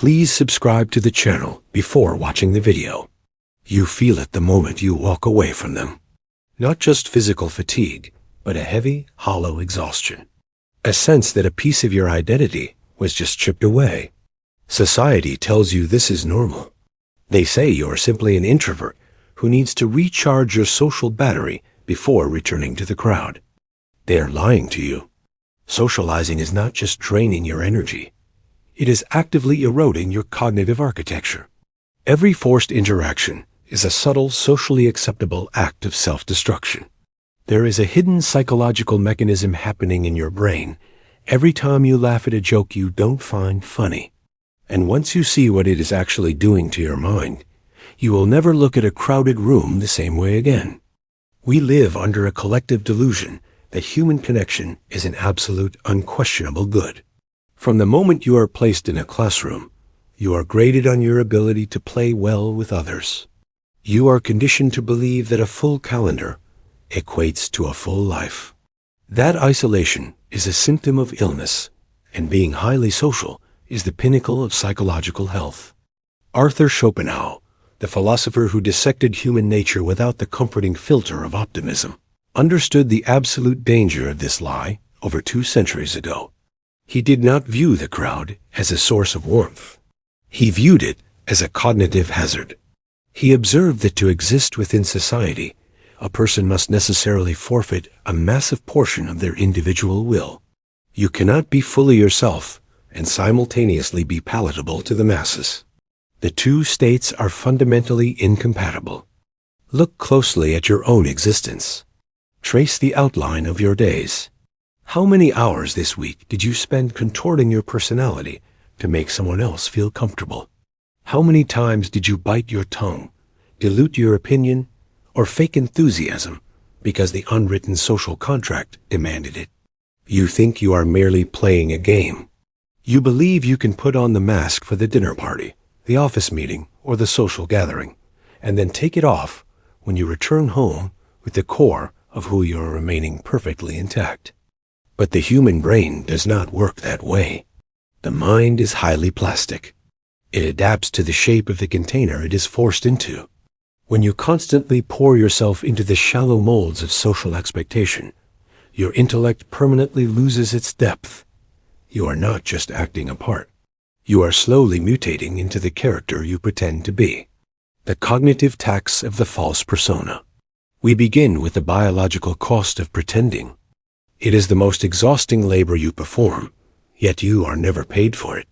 Please subscribe to the channel before watching the video. You feel it the moment you walk away from them. Not just physical fatigue, but a heavy, hollow exhaustion. A sense that a piece of your identity was just chipped away. Society tells you this is normal. They say you're simply an introvert who needs to recharge your social battery before returning to the crowd. They are lying to you. Socializing is not just draining your energy. It is actively eroding your cognitive architecture. Every forced interaction is a subtle, socially acceptable act of self-destruction. There is a hidden psychological mechanism happening in your brain every time you laugh at a joke you don't find funny. And once you see what it is actually doing to your mind, you will never look at a crowded room the same way again. We live under a collective delusion that human connection is an absolute, unquestionable good. From the moment you are placed in a classroom, you are graded on your ability to play well with others. You are conditioned to believe that a full calendar equates to a full life. That isolation is a symptom of illness, and being highly social is the pinnacle of psychological health. Arthur Schopenhauer, the philosopher who dissected human nature without the comforting filter of optimism, understood the absolute danger of this lie over 2 centuries ago. He did not view the crowd as a source of warmth. He viewed it as a cognitive hazard. He observed that to exist within society, a person must necessarily forfeit a massive portion of their individual will. You cannot be fully yourself and simultaneously be palatable to the masses. The two states are fundamentally incompatible. Look closely at your own existence. Trace the outline of your days. How many hours this week did you spend contorting your personality to make someone else feel comfortable? How many times did you bite your tongue, dilute your opinion, or fake enthusiasm because the unwritten social contract demanded it? You think you are merely playing a game. You believe you can put on the mask for the dinner party, the office meeting, or the social gathering, and then take it off when you return home with the core of who you are remaining perfectly intact. But the human brain does not work that way. The mind is highly plastic. It adapts to the shape of the container it is forced into. When you constantly pour yourself into the shallow molds of social expectation, your intellect permanently loses its depth. You are not just acting a part. You are slowly mutating into the character you pretend to be. The cognitive tax of the false persona. We begin with the biological cost of pretending. It is the most exhausting labor you perform, yet you are never paid for it.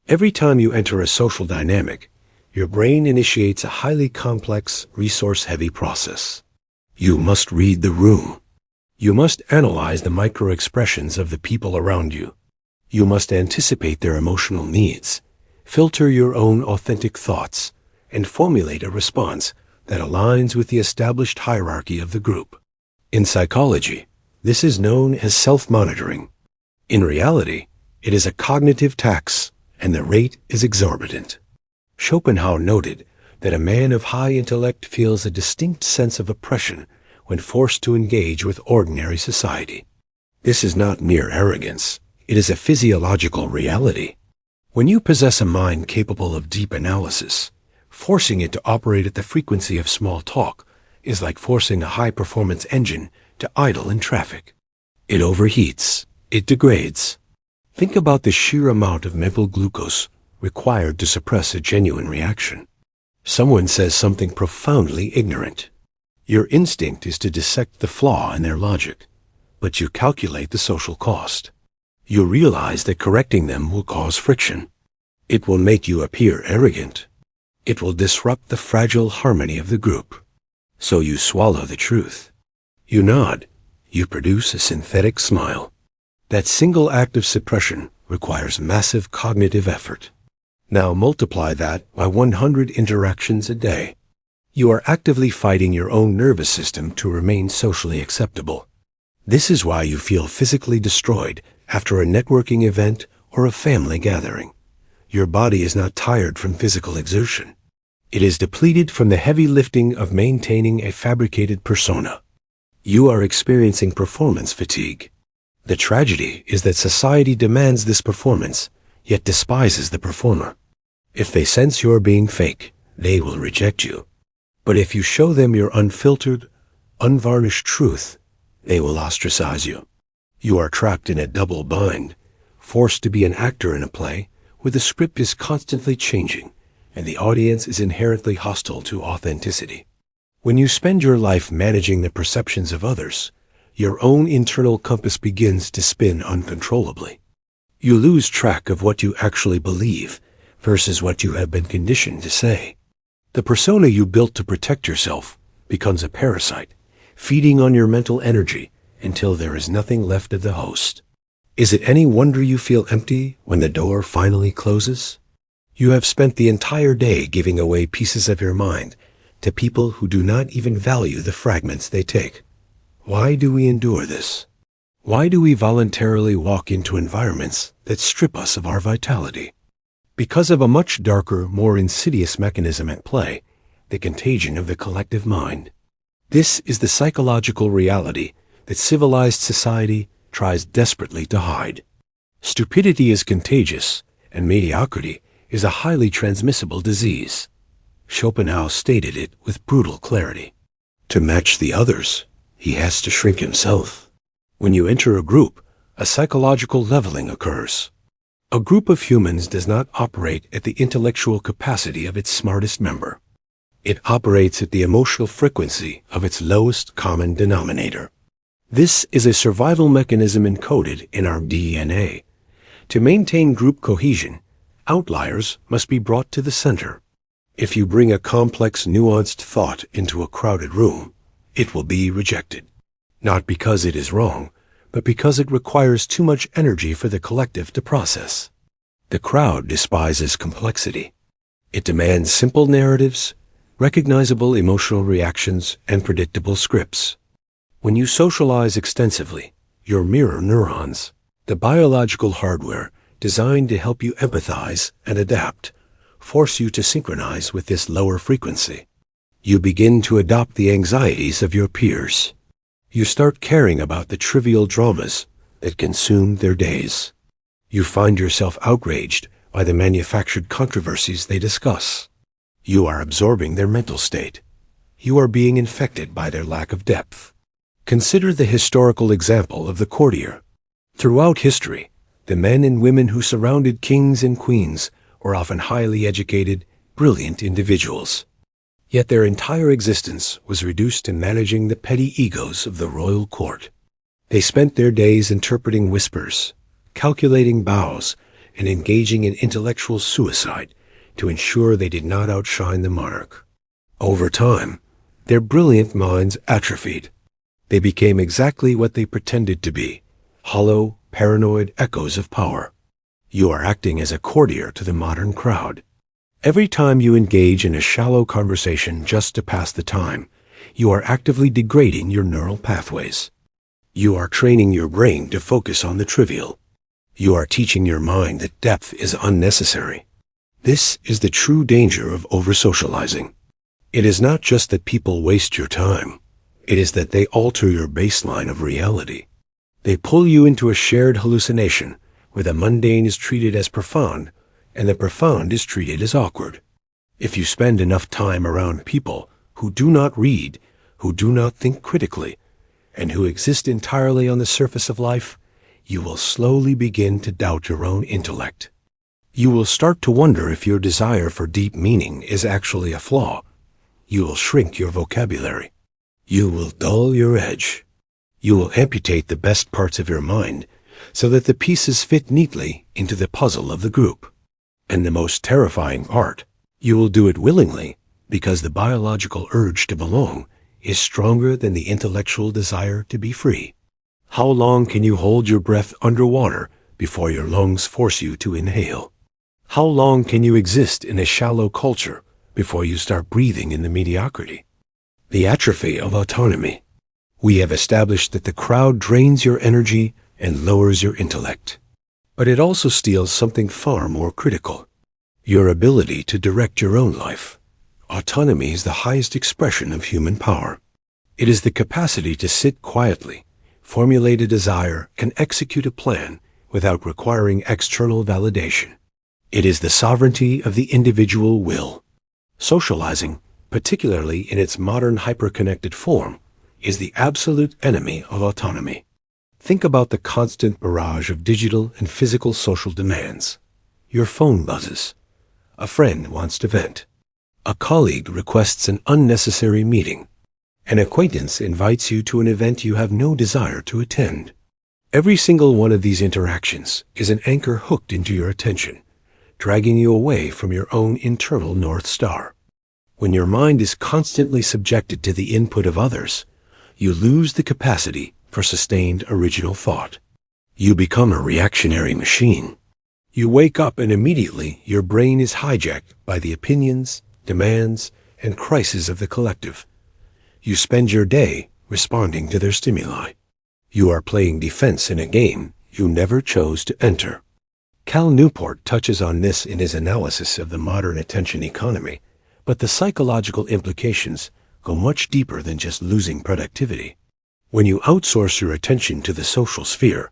Every time you enter a social dynamic, your brain initiates a highly complex, resource-heavy process. You must read the room. You must analyze the micro-expressions of the people around you. You must anticipate their emotional needs, filter your own authentic thoughts, and formulate a response that aligns with the established hierarchy of the group. In psychology, this is known as self-monitoring. In reality, it is a cognitive tax, and the rate is exorbitant. Schopenhauer noted that a man of high intellect feels a distinct sense of oppression when forced to engage with ordinary society. This is not mere arrogance. It is a physiological reality. When you possess a mind capable of deep analysis, forcing it to operate at the frequency of small talk is like forcing a high-performance engine to idle in traffic. It overheats. It degrades. Think about the sheer amount of mental glucose required to suppress a genuine reaction. Someone says something profoundly ignorant. Your instinct is to dissect the flaw in their logic, but you calculate the social cost. You realize that correcting them will cause friction. It will make you appear arrogant. It will disrupt the fragile harmony of the group. So you swallow the truth. You nod. You produce a synthetic smile. That single act of suppression requires massive cognitive effort. Now multiply that by 100 interactions a day. You are actively fighting your own nervous system to remain socially acceptable. This is why you feel physically destroyed after a networking event or a family gathering. Your body is not tired from physical exertion. It is depleted from the heavy lifting of maintaining a fabricated persona. You are experiencing performance fatigue. The tragedy is that society demands this performance, yet despises the performer. If they sense you're being fake, they will reject you. But if you show them your unfiltered, unvarnished truth, they will ostracize you. You are trapped in a double bind, forced to be an actor in a play where the script is constantly changing and the audience is inherently hostile to authenticity. When you spend your life managing the perceptions of others, your own internal compass begins to spin uncontrollably. You lose track of what you actually believe versus what you have been conditioned to say. The persona you built to protect yourself becomes a parasite, feeding on your mental energy until there is nothing left of the host. Is it any wonder you feel empty when the door finally closes? You have spent the entire day giving away pieces of your mind to people who do not even value the fragments they take. Why do we endure this? Why do we voluntarily walk into environments that strip us of our vitality? Because of a much darker, more insidious mechanism at play, the contagion of the collective mind. This is the psychological reality that civilized society tries desperately to hide. Stupidity is contagious, and mediocrity is a highly transmissible disease. Schopenhauer stated it with brutal clarity. To match the others, he has to shrink himself. When you enter a group, a psychological leveling occurs. A group of humans does not operate at the intellectual capacity of its smartest member. It operates at the emotional frequency of its lowest common denominator. This is a survival mechanism encoded in our DNA. To maintain group cohesion, outliers must be brought to the center. If you bring a complex, nuanced thought into a crowded room, it will be rejected. Not because it is wrong, but because it requires too much energy for the collective to process. The crowd despises complexity. It demands simple narratives, recognizable emotional reactions, and predictable scripts. When you socialize extensively, your mirror neurons, the biological hardware designed to help you empathize and adapt, force you to synchronize with this lower frequency. You begin to adopt the anxieties of your peers. You start caring about the trivial dramas that consume their days. You find yourself outraged by the manufactured controversies they discuss. You are absorbing their mental state. You are being infected by their lack of depth. Consider the historical example of the courtier. Throughout history, the men and women who surrounded kings and queens were often highly educated, brilliant individuals. Yet their entire existence was reduced to managing the petty egos of the royal court. They spent their days interpreting whispers, calculating bows, and engaging in intellectual suicide to ensure they did not outshine the monarch. Over time, their brilliant minds atrophied. They became exactly what they pretended to be, hollow, paranoid echoes of power. You are acting as a courtier to the modern crowd. Every time you engage in a shallow conversation just to pass the time, you are actively degrading your neural pathways. You are training your brain to focus on the trivial. You are teaching your mind that depth is unnecessary. This is the true danger of over-socializing. It is not just that people waste your time. It is that they alter your baseline of reality. They pull you into a shared hallucination where the mundane is treated as profound and the profound is treated as awkward. If you spend enough time around people who do not read, who do not think critically, and who exist entirely on the surface of life, you will slowly begin to doubt your own intellect. You will start to wonder if your desire for deep meaning is actually a flaw. You will shrink your vocabulary. You will dull your edge. You will amputate the best parts of your mind so that the pieces fit neatly into the puzzle of the group. And the most terrifying part, you will do it willingly because the biological urge to belong is stronger than the intellectual desire to be free. How long can you hold your breath underwater before your lungs force you to inhale? How long can you exist in a shallow culture before you start breathing in the mediocrity? The atrophy of autonomy. We have established that the crowd drains your energy and lowers your intellect. But it also steals something far more critical, your ability to direct your own life. Autonomy is the highest expression of human power. It is the capacity to sit quietly, formulate a desire, and execute a plan without requiring external validation. It is the sovereignty of the individual will. Socializing, particularly in its modern hyper-connected form, is the absolute enemy of autonomy. Think about the constant barrage of digital and physical social demands. Your phone buzzes. A friend wants to vent. A colleague requests an unnecessary meeting. An acquaintance invites you to an event you have no desire to attend. Every single one of these interactions is an anchor hooked into your attention, dragging you away from your own internal North Star. When your mind is constantly subjected to the input of others, you lose the capacity for sustained original thought. You become a reactionary machine. You wake up and immediately your brain is hijacked by the opinions, demands, and crises of the collective. You spend your day responding to their stimuli. You are playing defense in a game you never chose to enter. Cal Newport touches on this in his analysis of the modern attention economy, but the psychological implications go much deeper than just losing productivity. When you outsource your attention to the social sphere,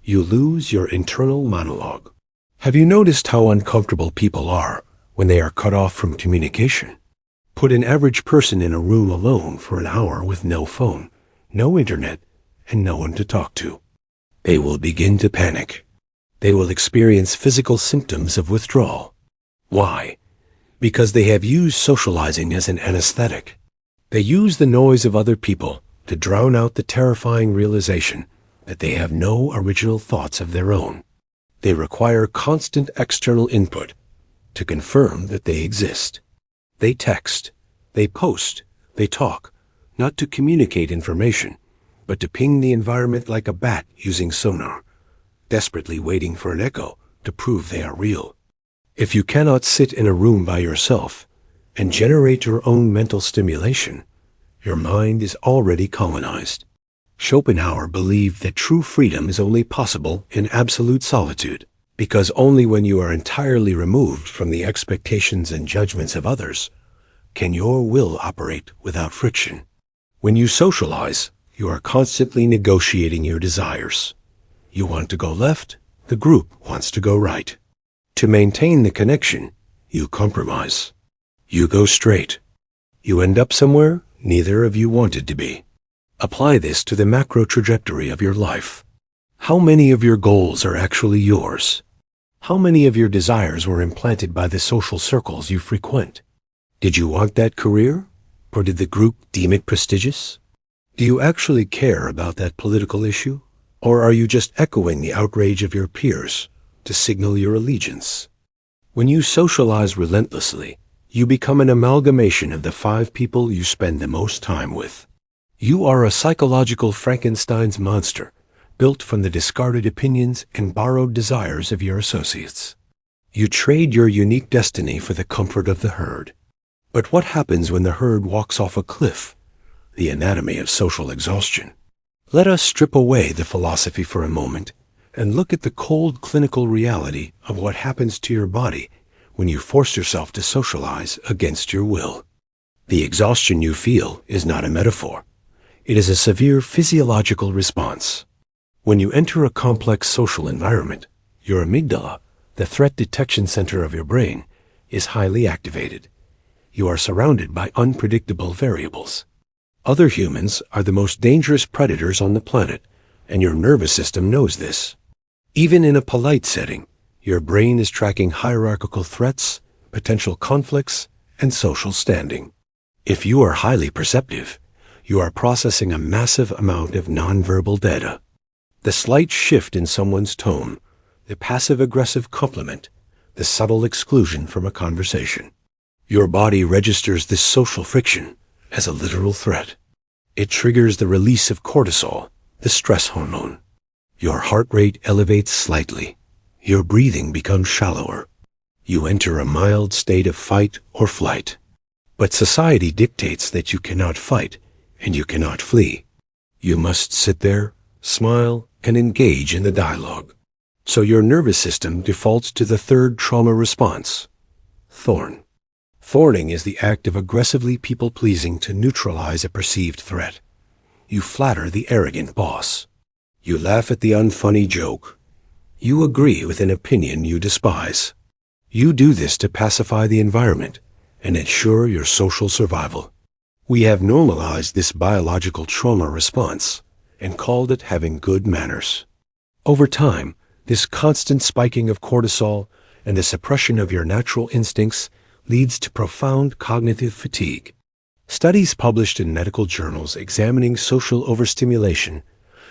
you lose your internal monologue. Have you noticed how uncomfortable people are when they are cut off from communication? Put an average person in a room alone for an hour with no phone, no internet, and no one to talk to. They will begin to panic. They will experience physical symptoms of withdrawal. Why? Because they have used socializing as an anesthetic. They use the noise of other people to drown out the terrifying realization that they have no original thoughts of their own. They require constant external input to confirm that they exist. They text, they post, they talk, not to communicate information, but to ping the environment like a bat using sonar, desperately waiting for an echo to prove they are real. If you cannot sit in a room by yourself and generate your own mental stimulation, your mind is already colonized. Schopenhauer believed that true freedom is only possible in absolute solitude, because only when you are entirely removed from the expectations and judgments of others can your will operate without friction. When you socialize, you are constantly negotiating your desires. You want to go left, the group wants to go right. To maintain the connection, you compromise. You go straight. You end up somewhere neither of you wanted to be. Apply this to the macro trajectory of your life. How many of your goals are actually yours? How many of your desires were implanted by the social circles you frequent? Did you want that career, or did the group deem it prestigious? Do you actually care about that political issue, or are you just echoing the outrage of your peers to signal your allegiance? When you socialize relentlessly, you become an amalgamation of the 5 people you spend the most time with. You are a psychological Frankenstein's monster, built from the discarded opinions and borrowed desires of your associates. You trade your unique destiny for the comfort of the herd. But what happens when the herd walks off a cliff? The anatomy of social exhaustion. Let us strip away the philosophy for a moment and look at the cold clinical reality of what happens to your body when you force yourself to socialize against your will. The exhaustion you feel is not a metaphor. It is a severe physiological response. When you enter a complex social environment, your amygdala, the threat detection center of your brain, is highly activated. You are surrounded by unpredictable variables. Other humans are the most dangerous predators on the planet, and your nervous system knows this. Even in a polite setting, your brain is tracking hierarchical threats, potential conflicts, and social standing. If you are highly perceptive, you are processing a massive amount of nonverbal data. The slight shift in someone's tone, the passive-aggressive compliment, the subtle exclusion from a conversation. Your body registers this social friction as a literal threat. It triggers the release of cortisol, the stress hormone. Your heart rate elevates slightly. Your breathing becomes shallower. You enter a mild state of fight or flight. But society dictates that you cannot fight and you cannot flee. You must sit there, smile, and engage in the dialogue. So your nervous system defaults to the third trauma response, thorn. Thorning is the act of aggressively people-pleasing to neutralize a perceived threat. You flatter the arrogant boss. You laugh at the unfunny joke. You agree with an opinion you despise. You do this to pacify the environment and ensure your social survival. We have normalized this biological trauma response and called it having good manners. Over time, this constant spiking of cortisol and the suppression of your natural instincts leads to profound cognitive fatigue. Studies published in medical journals examining social overstimulation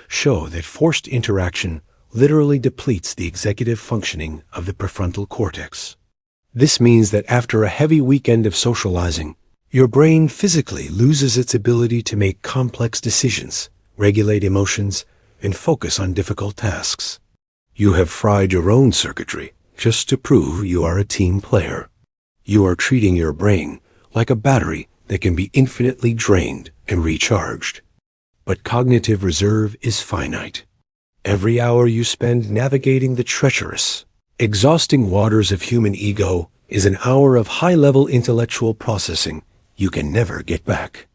show that forced interaction literally depletes the executive functioning of the prefrontal cortex. This means that after a heavy weekend of socializing, your brain physically loses its ability to make complex decisions, regulate emotions, and focus on difficult tasks. You have fried your own circuitry just to prove you are a team player. You are treating your brain like a battery that can be infinitely drained and recharged. But cognitive reserve is finite. Every hour you spend navigating the treacherous, exhausting waters of human ego is an hour of high-level intellectual processing you can never get back.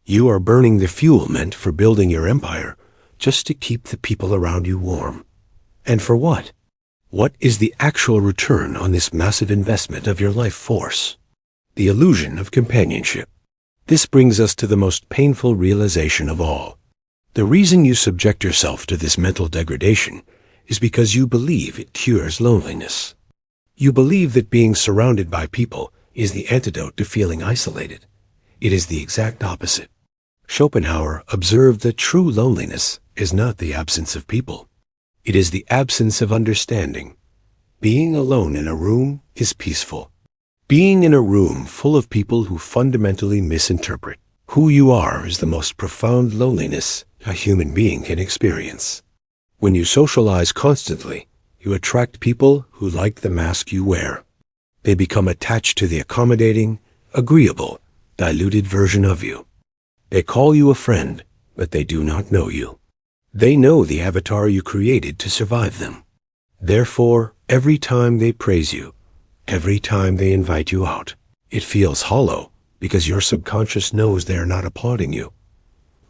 You are burning the fuel meant for building your empire just to keep the people around you warm. And for what? What is the actual return on this massive investment of your life force? The illusion of companionship. This brings us to the most painful realization of all. The reason you subject yourself to this mental degradation is because you believe it cures loneliness. You believe that being surrounded by people is the antidote to feeling isolated. It is the exact opposite. Schopenhauer observed that true loneliness is not the absence of people. It is the absence of understanding. Being alone in a room is peaceful. Being in a room full of people who fundamentally misinterpret who you are is the most profound loneliness a human being can experience. When you socialize constantly, you attract people who like the mask you wear. They become attached to the accommodating, agreeable, diluted version of you. They call you a friend, but they do not know you. They know the avatar you created to survive them. Therefore, every time they praise you, every time they invite you out, it feels hollow because your subconscious knows they are not applauding you.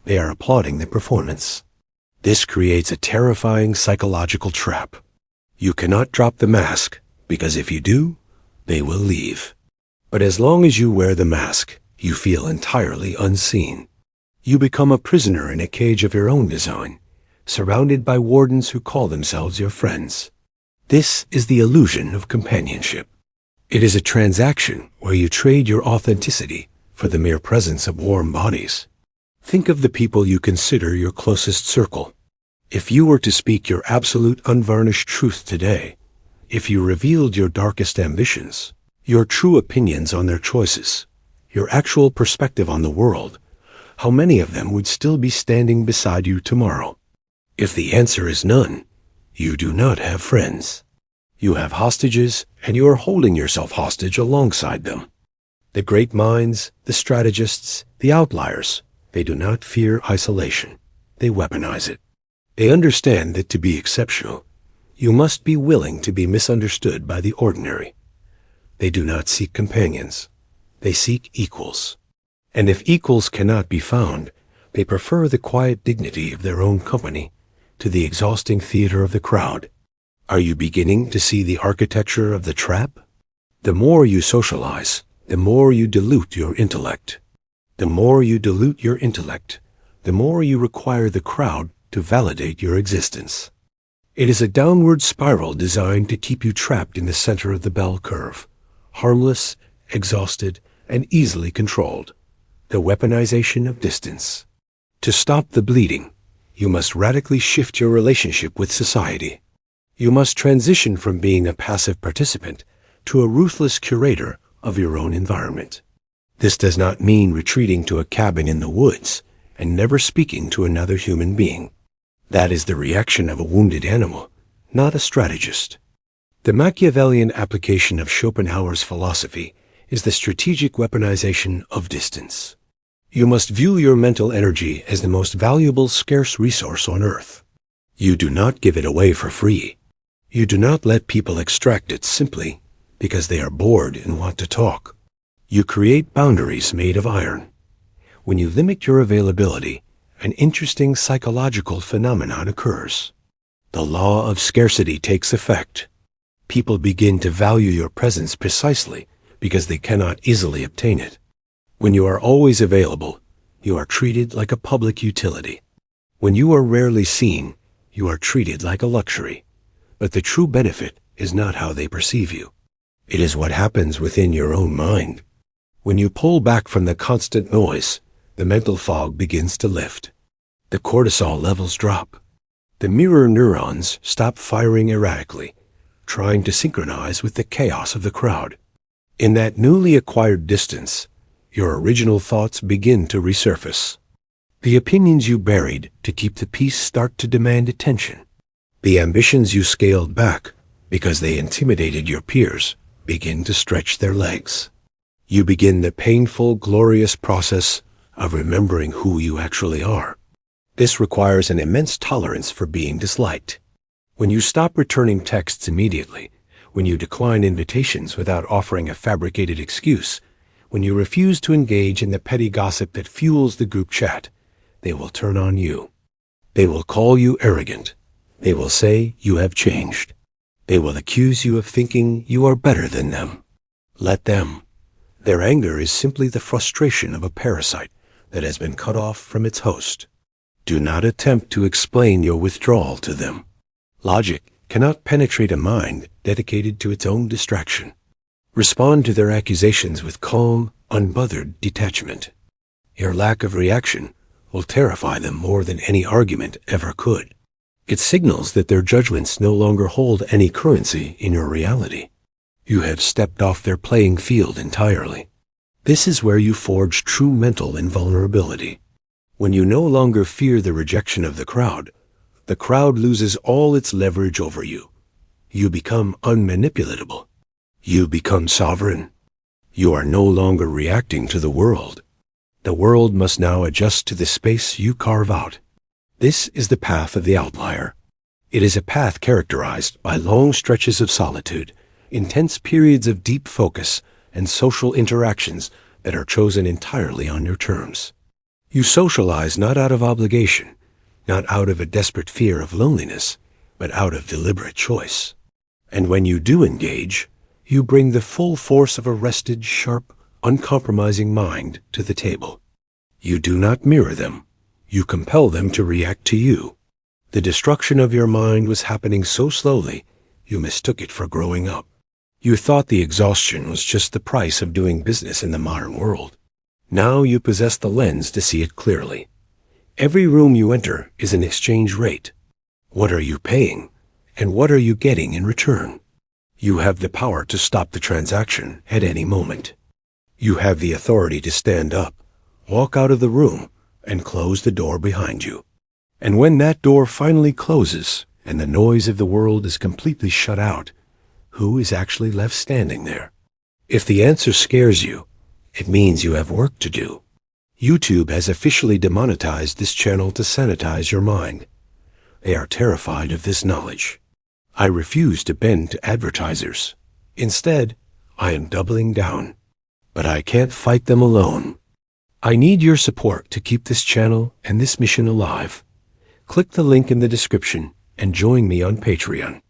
They are applauding the performance. This creates a terrifying psychological trap. You cannot drop the mask because if you do, they will leave. But as long as you wear the mask, you feel entirely unseen. You become a prisoner in a cage of your own design, surrounded by wardens who call themselves your friends. This is the illusion of companionship. It is a transaction where you trade your authenticity for the mere presence of warm bodies. Think of the people you consider your closest circle. If you were to speak your absolute unvarnished truth today, if you revealed your darkest ambitions, your true opinions on their choices, your actual perspective on the world, how many of them would still be standing beside you tomorrow? If the answer is none, you do not have friends. You have hostages, and you are holding yourself hostage alongside them. The great minds, the strategists, the outliers, they do not fear isolation. They weaponize it. They understand that to be exceptional, you must be willing to be misunderstood by the ordinary. They do not seek companions. They seek equals. And if equals cannot be found, they prefer the quiet dignity of their own company to the exhausting theater of the crowd. Are you beginning to see the architecture of the trap? The more you socialize, the more you dilute your intellect. The more you dilute your intellect, the more you require the crowd to validate your existence. It is a downward spiral designed to keep you trapped in the center of the bell curve, harmless, exhausted, and easily controlled. The weaponization of distance. To stop the bleeding, you must radically shift your relationship with society. You must transition from being a passive participant to a ruthless curator of your own environment. This does not mean retreating to a cabin in the woods and never speaking to another human being. That is the reaction of a wounded animal, not a strategist. The Machiavellian application of Schopenhauer's philosophy is the strategic weaponization of distance. You must view your mental energy as the most valuable, scarce resource on earth. You do not give it away for free. You do not let people extract it simply because they are bored and want to talk. You create boundaries made of iron. When you limit your availability, an interesting psychological phenomenon occurs. The law of scarcity takes effect. People begin to value your presence precisely because they cannot easily obtain it. When you are always available, you are treated like a public utility. When you are rarely seen, you are treated like a luxury. But the true benefit is not how they perceive you. It is what happens within your own mind. When you pull back from the constant noise, the mental fog begins to lift. The cortisol levels drop. The mirror neurons stop firing erratically, trying to synchronize with the chaos of the crowd. In that newly acquired distance, your original thoughts begin to resurface. The opinions you buried to keep the peace start to demand attention. The ambitions you scaled back because they intimidated your peers begin to stretch their legs. You begin the painful, glorious process of remembering who you actually are. This requires an immense tolerance for being disliked. When you stop returning texts immediately, when you decline invitations without offering a fabricated excuse, when you refuse to engage in the petty gossip that fuels the group chat, they will turn on you. They will call you arrogant. They will say you have changed. They will accuse you of thinking you are better than them. Let them. Their anger is simply the frustration of a parasite that has been cut off from its host. Do not attempt to explain your withdrawal to them. Logic cannot penetrate a mind dedicated to its own distraction. Respond to their accusations with calm, unbothered detachment. Your lack of reaction will terrify them more than any argument ever could. It signals that their judgments no longer hold any currency in your reality. You have stepped off their playing field entirely. This is where you forge true mental invulnerability. When you no longer fear the rejection of the crowd loses all its leverage over you. You become unmanipulatable. You become sovereign. You are no longer reacting to the world. The world must now adjust to the space you carve out. This is the path of the outlier. It is a path characterized by long stretches of solitude, intense periods of deep focus, and social interactions that are chosen entirely on your terms. You socialize not out of obligation, not out of a desperate fear of loneliness, but out of deliberate choice. And when you do engage, you bring the full force of a rested, sharp, uncompromising mind to the table. You do not mirror them. You compel them to react to you. The destruction of your mind was happening so slowly, you mistook it for growing up. You thought the exhaustion was just the price of doing business in the modern world. Now you possess the lens to see it clearly. Every room you enter is an exchange rate. What are you paying, and what are you getting in return? You have the power to stop the transaction at any moment. You have the authority to stand up, walk out of the room, and close the door behind you. And when that door finally closes and the noise of the world is completely shut out, who is actually left standing there? If the answer scares you, it means you have work to do. YouTube has officially demonetized this channel to sanitize your mind. They are terrified of this knowledge. I refuse to bend to advertisers. Instead, I am doubling down. But I can't fight them alone. I need your support to keep this channel and this mission alive. Click the link in the description and join me on Patreon.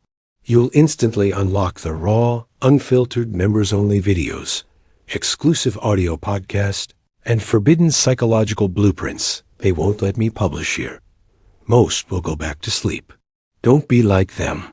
You'll instantly unlock the raw, unfiltered, members-only videos, exclusive audio podcast, and forbidden psychological blueprints they won't let me publish here. Most will go back to sleep. Don't be like them.